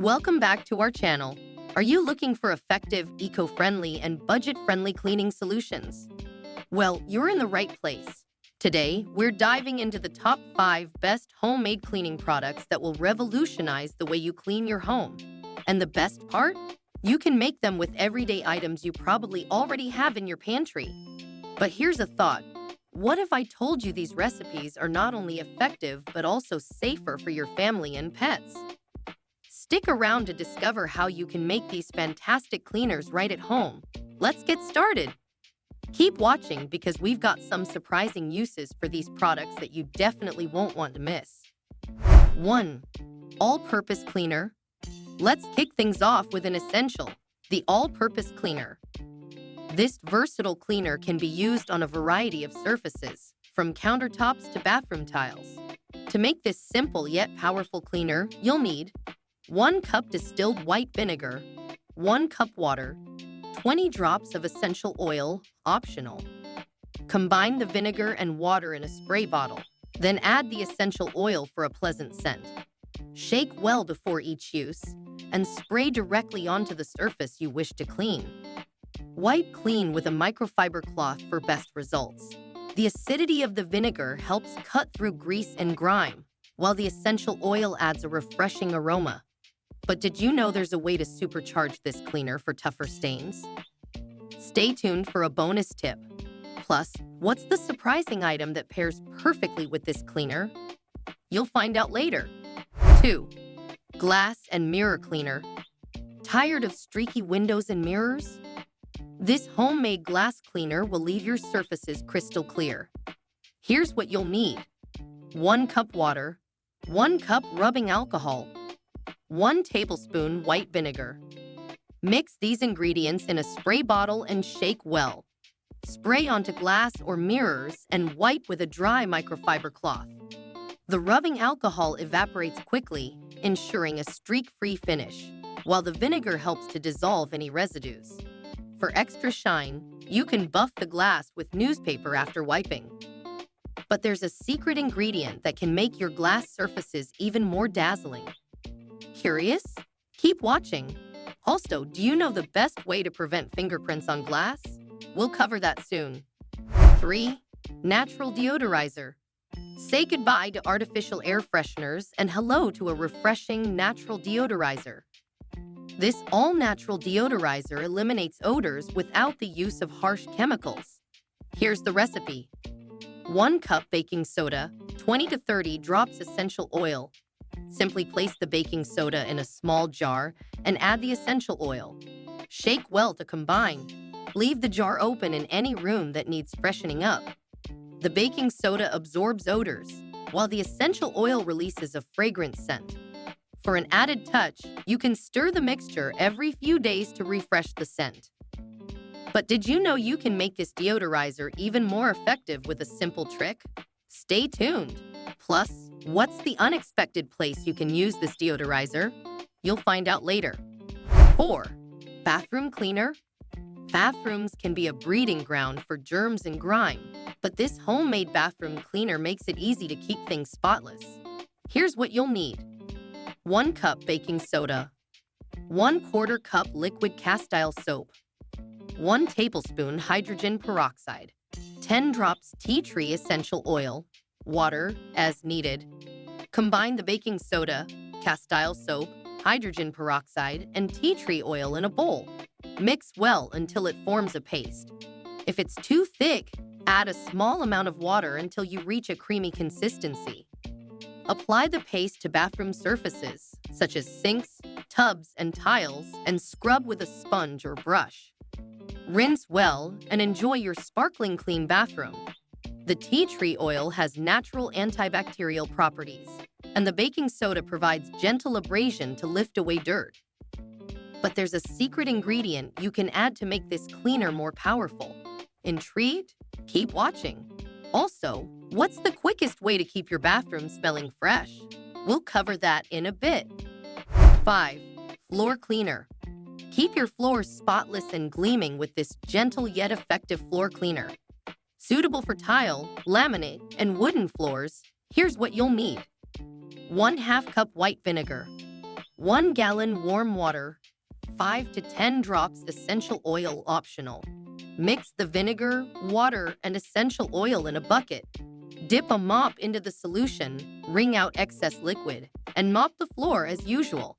Welcome back to our channel. Are you looking for effective, eco-friendly, and budget-friendly cleaning solutions? Well, you're in the right place. Today, we're diving into the top 5 best homemade cleaning products that will revolutionize the way you clean your home. And the best part? You can make them with everyday items you probably already have in your pantry. But here's a thought. What if I told you these recipes are not only effective, but also safer for your family and pets? Stick around to discover how you can make these fantastic cleaners right at home. Let's get started. Keep watching because we've got some surprising uses for these products that you definitely won't want to miss. 1. All-purpose cleaner. Let's kick things off with an essential, the all-purpose cleaner. This versatile cleaner can be used on a variety of surfaces, from countertops to bathroom tiles. To make this simple yet powerful cleaner, you'll need 1 cup distilled white vinegar, 1 cup water, 20 drops of essential oil, optional. Combine the vinegar and water in a spray bottle, then add the essential oil for a pleasant scent. Shake well before each use, and spray directly onto the surface you wish to clean. Wipe clean with a microfiber cloth for best results. The acidity of the vinegar helps cut through grease and grime, while the essential oil adds a refreshing aroma. But did you know there's a way to supercharge this cleaner for tougher stains? Stay tuned for a bonus tip. Plus, what's the surprising item that pairs perfectly with this cleaner? You'll find out later. 2. Glass and mirror cleaner. Tired of streaky windows and mirrors? This homemade glass cleaner will leave your surfaces crystal clear. Here's what you'll need. 1 cup water, 1 cup rubbing alcohol, 1 tablespoon white vinegar. Mix these ingredients in a spray bottle and shake well. Spray onto glass or mirrors and wipe with a dry microfiber cloth. The rubbing alcohol evaporates quickly, ensuring a streak-free finish, while the vinegar helps to dissolve any residues. For extra shine, you can buff the glass with newspaper after wiping. But there's a secret ingredient that can make your glass surfaces even more dazzling. Curious? Keep watching. Also, do you know the best way to prevent fingerprints on glass? We'll cover that soon. 3. Natural deodorizer. Say goodbye to artificial air fresheners and hello to a refreshing natural deodorizer. This all-natural deodorizer eliminates odors without the use of harsh chemicals. Here's the recipe. 1 cup baking soda, 20 to 30 drops essential oil. Simply place the baking soda in a small jar and add the essential oil. Shake well to combine. Leave the jar open in any room that needs freshening up. The baking soda absorbs odors, while the essential oil releases a fragrant scent. For an added touch, you can stir the mixture every few days to refresh the scent. But did you know you can make this deodorizer even more effective with a simple trick? Stay tuned. Plus, what's the unexpected place you can use this deodorizer? You'll find out later. 4. Bathroom cleaner. Bathrooms can be a breeding ground for germs and grime, but this homemade bathroom cleaner makes it easy to keep things spotless. Here's what you'll need. 1 cup baking soda, 1/4 cup liquid castile soap, 1 tablespoon hydrogen peroxide, 10 drops tea tree essential oil, water as needed. Combine the baking soda, castile soap, hydrogen peroxide, and tea tree oil in a bowl. Mix well until it forms a paste. If it's too thick, add a small amount of water until you reach a creamy consistency. Apply the paste to bathroom surfaces, such as sinks, tubs, and tiles, and scrub with a sponge or brush. Rinse well and enjoy your sparkling clean bathroom. The tea tree oil has natural antibacterial properties, and the baking soda provides gentle abrasion to lift away dirt. But there's a secret ingredient you can add to make this cleaner more powerful. Intrigued? Keep watching. Also, what's the quickest way to keep your bathroom smelling fresh? We'll cover that in a bit. 5. Floor cleaner. Keep your floors spotless and gleaming with this gentle yet effective floor cleaner. Suitable for tile, laminate, and wooden floors, here's what you'll need. 1/2 cup white vinegar, 1 gallon warm water, 5 to 10 drops essential oil optional. Mix the vinegar, water, and essential oil in a bucket. Dip a mop into the solution, wring out excess liquid, and mop the floor as usual.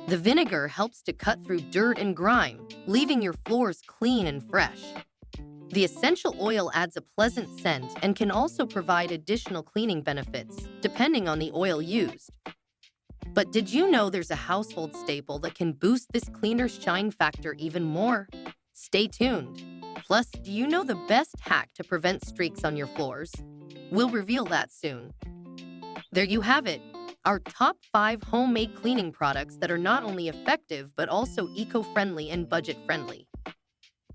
The vinegar helps to cut through dirt and grime, leaving your floors clean and fresh. The essential oil adds a pleasant scent and can also provide additional cleaning benefits, depending on the oil used. But did you know there's a household staple that can boost this cleaner's shine factor even more? Stay tuned. Plus, do you know the best hack to prevent streaks on your floors? We'll reveal that soon. There you have it, our top 5 homemade cleaning products that are not only effective but also eco-friendly and budget-friendly.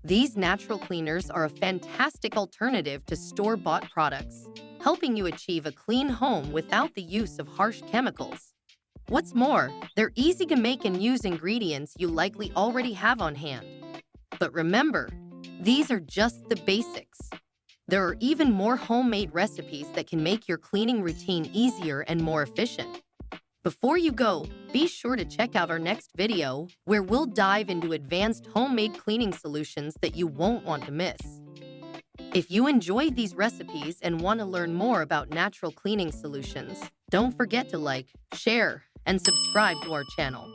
These natural cleaners are a fantastic alternative to store-bought products, helping you achieve a clean home without the use of harsh chemicals. What's more, they're easy to make and use ingredients you likely already have on hand. But remember, these are just the basics. There are even more homemade recipes that can make your cleaning routine easier and more efficient. Before you go, be sure to check out our next video where we'll dive into advanced homemade cleaning solutions that you won't want to miss. If you enjoyed these recipes and want to learn more about natural cleaning solutions, don't forget to like, share, and subscribe to our channel.